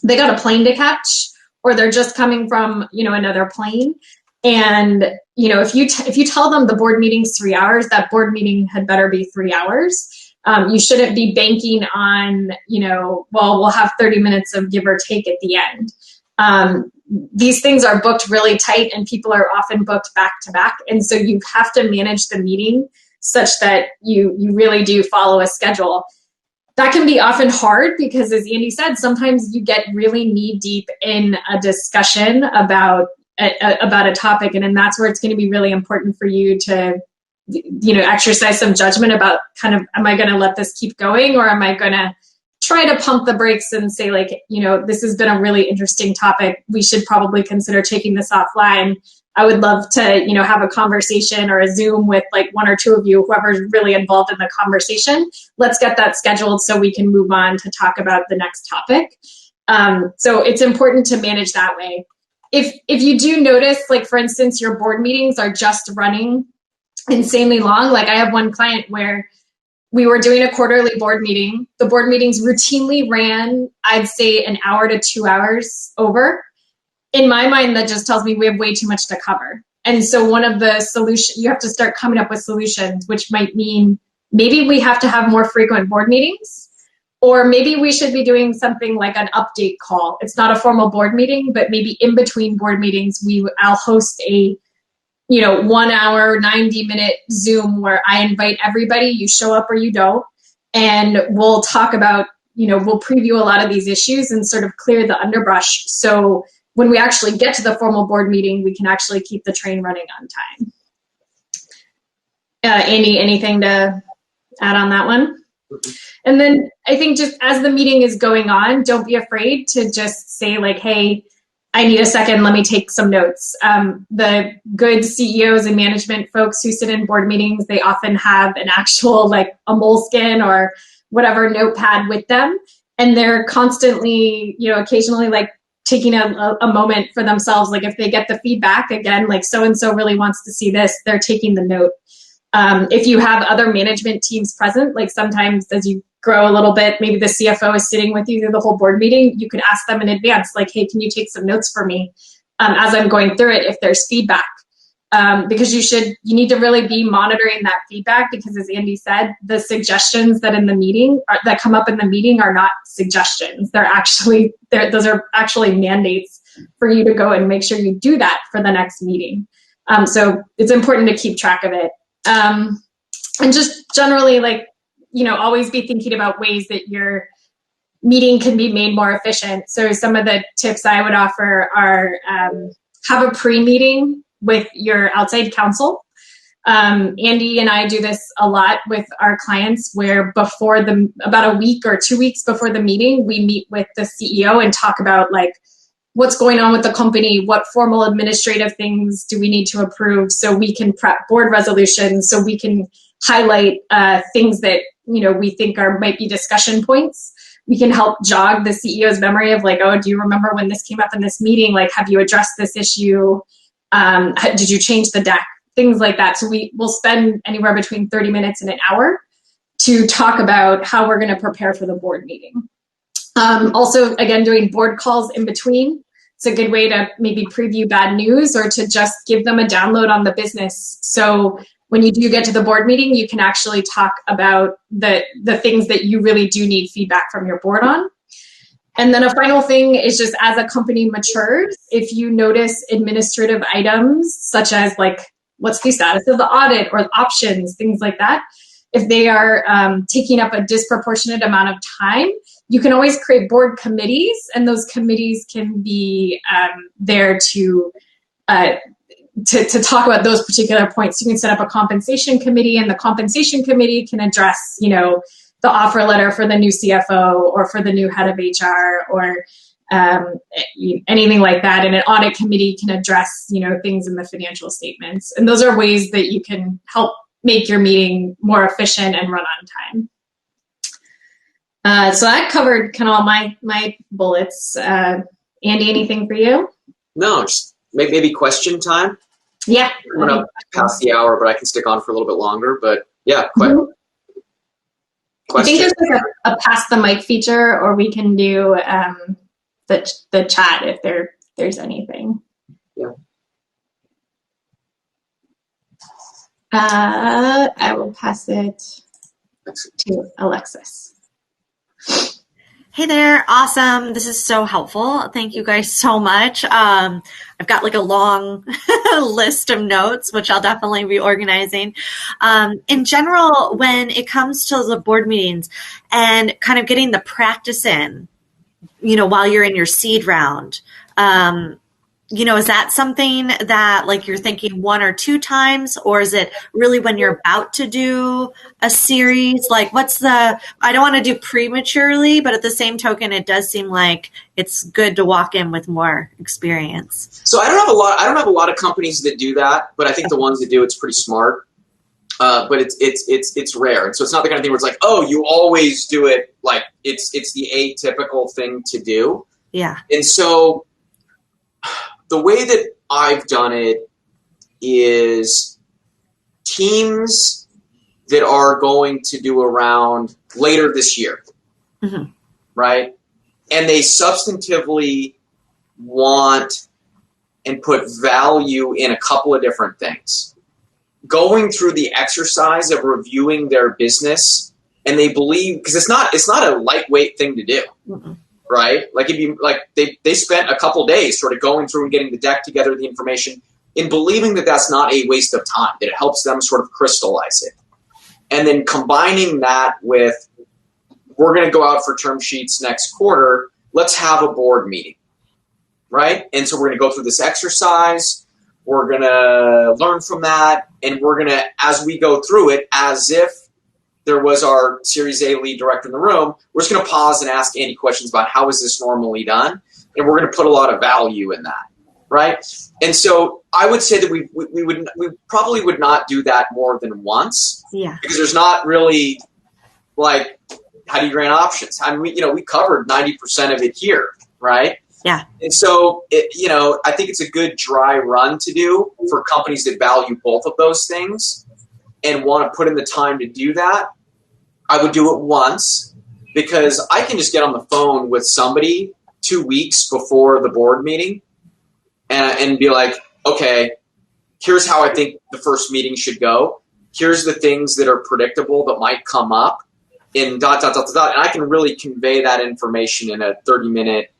they got a plane to catch, or they're just coming from, another plane. And, if you tell them the board meeting's 3 hours, that board meeting had better be 3 hours. You shouldn't be banking on, we'll have 30 minutes of give or take at the end. These things are booked really tight, and people are often booked back to back. And so you have to manage the meeting such that you really do follow a schedule. That can be often hard because, as Andy said, sometimes you get really knee deep in a discussion about a topic, and then that's where it's going to be really important for you to exercise some judgment about kind of, am I going to let this keep going, or am I going to try to pump the brakes and say, like, this has been a really interesting topic. We should probably consider taking this offline. I would love to, have a conversation or a Zoom with like one or two of you, whoever's really involved in the conversation. Let's get that scheduled so we can move on to talk about the next topic. So it's important to manage that way. If you do notice, like, for instance, your board meetings are just running insanely long. Like, I have one client where we were doing a quarterly board meeting. The board meetings routinely ran, I'd say, an hour to 2 hours over. In my mind, that just tells me we have way too much to cover. And so one of the solutions, you have to start coming up with solutions, which might mean maybe we have to have more frequent board meetings, or maybe we should be doing something like an update call. It's not a formal board meeting, but maybe in between board meetings, I'll host a 1 hour, 90-minute Zoom where I invite everybody, you show up or you don't, and we'll talk about, we'll preview a lot of these issues and sort of clear the underbrush. So when we actually get to the formal board meeting, we can actually keep the train running on time. Andy, anything to add on that one? And then I think just as the meeting is going on, don't be afraid to just say, like, hey, I need a second, let me take some notes. The good CEOs and management folks who sit in board meetings, they often have an actual, like, a moleskin or whatever notepad with them. And they're constantly, occasionally, like, taking a moment for themselves. Like, if they get the feedback, again, like, so-and-so really wants to see this, they're taking the note. If you have other management teams present, like sometimes as you grow a little bit, maybe the CFO is sitting with you through the whole board meeting, you could ask them in advance, like, hey, can you take some notes for me as I'm going through it if there's feedback? Because you need to really be monitoring that feedback, because as Andy said, the suggestions that that come up in the meeting are not suggestions. Those are actually mandates for you to go and make sure you do that for the next meeting. So it's important to keep track of it. And just generally, like, always be thinking about ways that your meeting can be made more efficient. So some of the tips I would offer are have a pre-meeting with your outside counsel. Andy and I do this a lot with our clients, where about a week or 2 weeks before the meeting, we meet with the CEO and talk about, like, what's going on with the company, what formal administrative things do we need to approve so we can prep board resolutions, so we can highlight things that we think might be discussion points. We can help jog the CEO's memory of, like, oh, do you remember when this came up in this meeting? Like, have you addressed this issue? Did you change the deck? Things like that. So we'll spend anywhere between 30 minutes and an hour to talk about how we're going to prepare for the board meeting. Also, again, doing board calls in between. It's a good way to maybe preview bad news or to just give them a download on the business. So when you do get to the board meeting, you can actually talk about the things that you really do need feedback from your board on. And then a final thing is, just as a company matures, if you notice administrative items such as, like, what's the status of the audit or options, things like that, if they are taking up a disproportionate amount of time, you can always create board committees, and those committees can be there to to talk about those particular points. You can set up a compensation committee, and the compensation committee can address, the offer letter for the new CFO or for the new head of HR or anything like that. And an audit committee can address, things in the financial statements. And those are ways that you can help make your meeting more efficient and run on time. So that covered kind of all my bullets. Andy, anything for you? No, just maybe question time. Yeah. We're going to pass the hour, but I can stick on for a little bit longer. But yeah, I think question. there's like a pass the mic feature, or we can do the chat if there's anything. Yeah. I will pass it to Alexis. Hey there. Awesome. This is so helpful. Thank you guys so much. I've got like a long list of notes, which I'll definitely be organizing. In general, when it comes to the board meetings and kind of getting the practice in, while you're in your seed round, is that something that like you're thinking 1 or 2 times, or is it really when you're about to do a series? Like I don't want to do prematurely, but at the same token, it does seem like it's good to walk in with more experience. So I don't have a lot of companies that do that, but I think the ones that do, it's pretty smart. But it's rare. And so it's not the kind of thing where it's like, oh, you always do it. Like it's the atypical thing to do. Yeah. And so the way that I've done it is teams that are going to do a round later this year, right? And they substantively want and put value in a couple of different things. Going through the exercise of reviewing their business, and they believe, because it's not a lightweight thing to do. Right? Like if you they spent a couple days sort of going through and getting the deck together, the information, in believing that that's not a waste of time, that it helps them sort of crystallize it. And then combining that with, we're going to go out for term sheets next quarter, let's have a board meeting, right? And so we're going to go through this exercise, we're going to learn from that, and we're going to, as we go through it, as if there was our Series A lead director in the room, we're just going to pause and ask Andy questions about how is this normally done, and we're going to put a lot of value in that, right? And so I would say that we probably would not do that more than once, because there's not really like, how do you grant options? I mean, we covered 90% of it here, right? Yeah. And so I think it's a good dry run to do for companies that value both of those things and want to put in the time to do that. I would do it once, because I can just get on the phone with somebody 2 weeks before the board meeting and be like, okay, here's how I think the first meeting should go. Here's the things that are predictable that might come up in ... And I can really convey that information in a 30-minute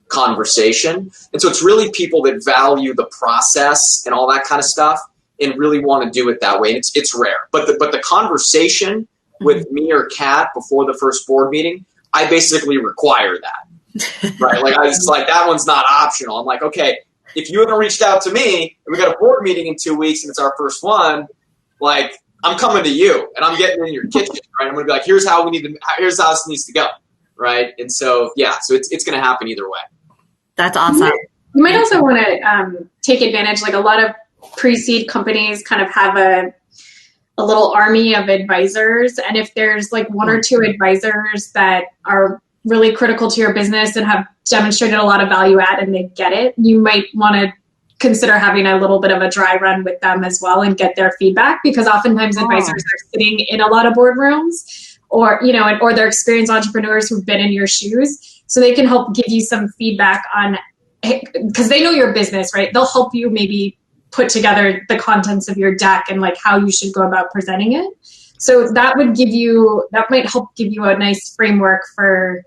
conversation. And so it's really people that value the process and all that kind of stuff and really want to do it that way. And it's rare. But the conversation with me or Kat before the first board meeting, I basically require that. Right? Like it's like, that one's not optional. I'm like, okay, if you haven't reached out to me and we got a board meeting in 2 weeks and it's our first one, like I'm coming to you and I'm getting in your kitchen, right? I'm gonna be like, here's how this needs to go. Right? And so so it's gonna happen either way. That's awesome. You might also want to take advantage, like a lot of pre-seed companies kind of have a little army of advisors. And if there's like 1 or 2 advisors that are really critical to your business and have demonstrated a lot of value add and they get it, you might want to consider having a little bit of a dry run with them as well and get their feedback, because oftentimes advisors are sitting in a lot of boardrooms or they're experienced entrepreneurs who've been in your shoes. So they can help give you some feedback on, because they know your business, right? They'll help you maybe put together the contents of your deck and like how you should go about presenting it. So that might help give you a nice framework for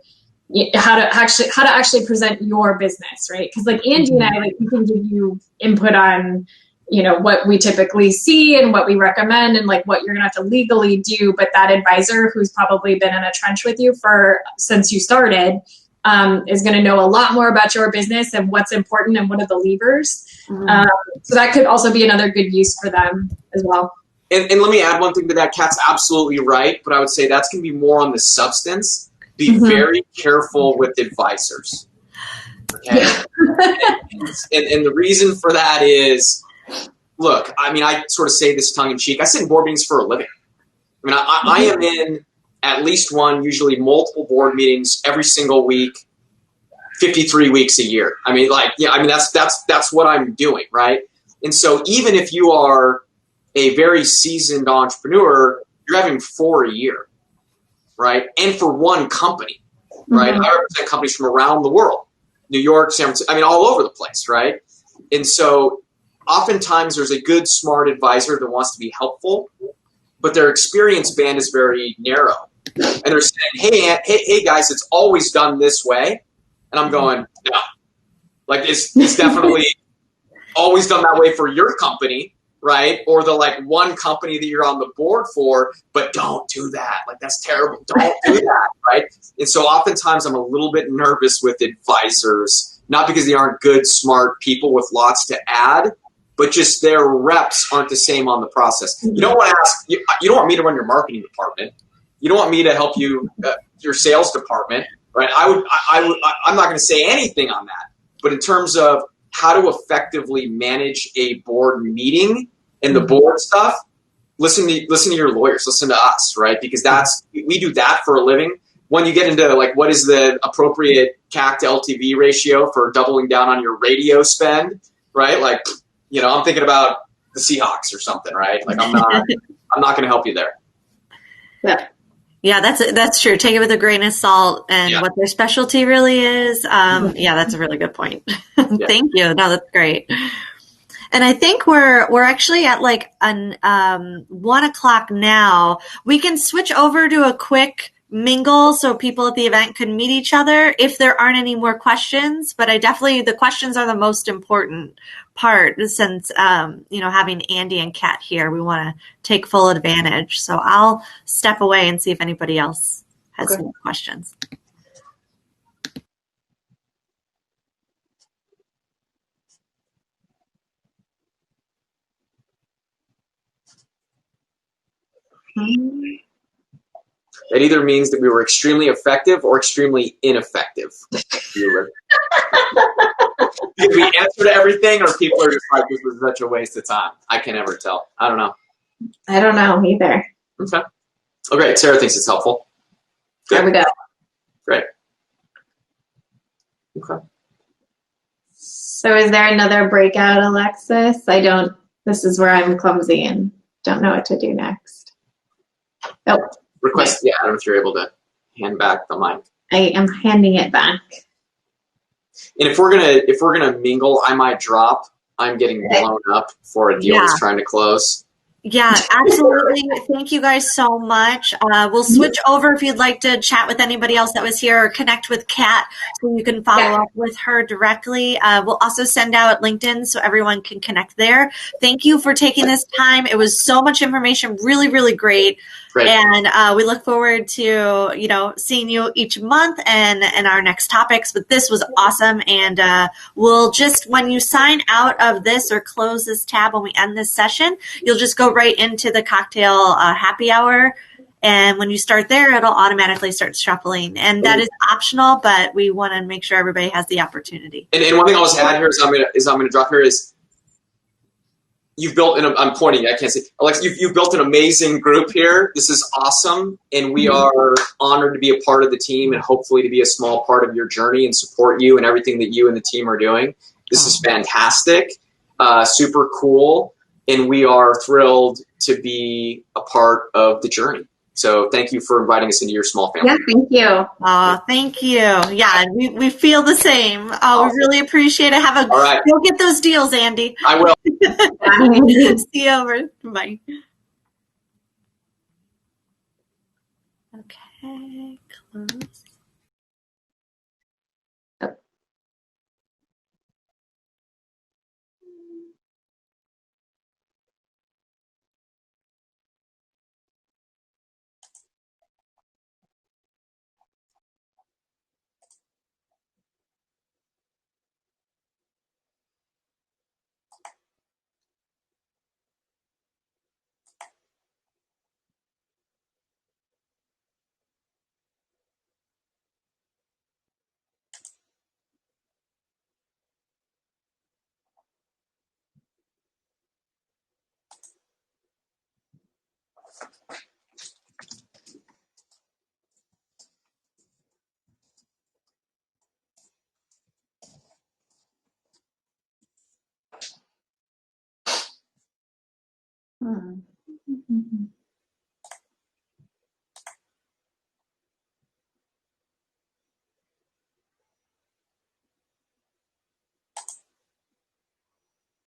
how to actually present your business, right? Because like Andy and I, like we can give you input on, what we typically see and what we recommend and like what you're gonna have to legally do. But that advisor who's probably been in a trench with you since you started, is going to know a lot more about your business and what's important and what are the levers. Mm-hmm. So that could also be another good use for them as well. And let me add one thing to that. Kat's absolutely right, but I would say that's going to be more on the substance. Be very careful with advisors. Okay. And the reason for that is, look, I mean, I sort of say this tongue in cheek. I sit in board meetings for a living. I mean, I am in at least one, usually multiple board meetings every single week, 53 weeks a year. I mean, like, yeah, I mean, that's what I'm doing, right? And so even if you are a very seasoned entrepreneur, you're having 4 a year, right? And for one company, right? I represent companies from around the world, New York, San Francisco, I mean, all over the place, right? And so oftentimes there's a good, smart advisor that wants to be helpful, but their experience band is very narrow. And they're saying, hey guys, it's always done this way. And I'm going, no. Like, it's definitely always done that way for your company, right? Or the like one company that you're on the board for, but don't do that. Like, that's terrible. Don't do that, right? And so oftentimes I'm a little bit nervous with advisors, not because they aren't good, smart people with lots to add, but just their reps aren't the same on the process. You don't want to ask, you don't want me to run your marketing department. You don't want me to help you, your sales department, right? I'm not going to say anything on that. But in terms of how to effectively manage a board meeting and the board stuff, listen to your lawyers, listen to us, right? Because we do that for a living. When you get into like what is the appropriate CAC to LTV ratio for doubling down on your radio spend, right? Like, you know, I'm thinking about the Seahawks or something, right? Like, I'm not going to help you there. Yeah. Yeah, that's true. Take it with a grain of salt and what their specialty really is. Yeah, that's a really good point. Thank you. No, that's great. And I think we're actually at like 1 o'clock now. We can switch over to a quick mingle so people at the event can meet each other if there aren't any more questions. But the questions are the most important part since, having Andy and Kat here, we want to take full advantage. So I'll step away and see if anybody else has some questions. That either means that we were extremely effective or extremely ineffective. Because we answered everything, or people are just like, this was such a waste of time. I can never tell. I don't know. I don't know either. Okay. Oh, great. Sarah thinks it's helpful. Good. There we go. Great. Okay. So is there another breakout, Alexis? This is where I'm clumsy and don't know what to do next. Oh. Request. Yeah, I don't know if you're able to hand back the mic. I am handing it back. And if we're gonna mingle, I might drop. I'm getting blown up for a deal that's trying to close. Yeah, absolutely. Thank you guys so much. We'll switch over if you'd like to chat with anybody else that was here or connect with Kat so you can follow up with her directly. We'll also send out LinkedIn so everyone can connect there. Thank you for taking this time. It was so much information, really, really great. Great. And we look forward to, seeing you each month and our next topics. But this was awesome. And we'll just, when you sign out of this or close this tab when we end this session, you'll just go right into the cocktail happy hour. And when you start there, it'll automatically start shuffling. And that is optional, but we want to make sure everybody has the opportunity. And one thing I'll just add here is I'm gonna drop here is you've built I'm pointing, I can't see. Alex, you've built an amazing group here. This is awesome. And we are honored to be a part of the team and hopefully to be a small part of your journey and support you and everything that you and the team are doing. This is fantastic, super cool. And we are thrilled to be a part of the journey. So thank you for inviting us into your small family. Yeah, thank you. Thank you. Yeah, we feel the same. Awesome. We really appreciate it. All right. Go get those deals, Andy. I will. See you over. Bye. Okay, close.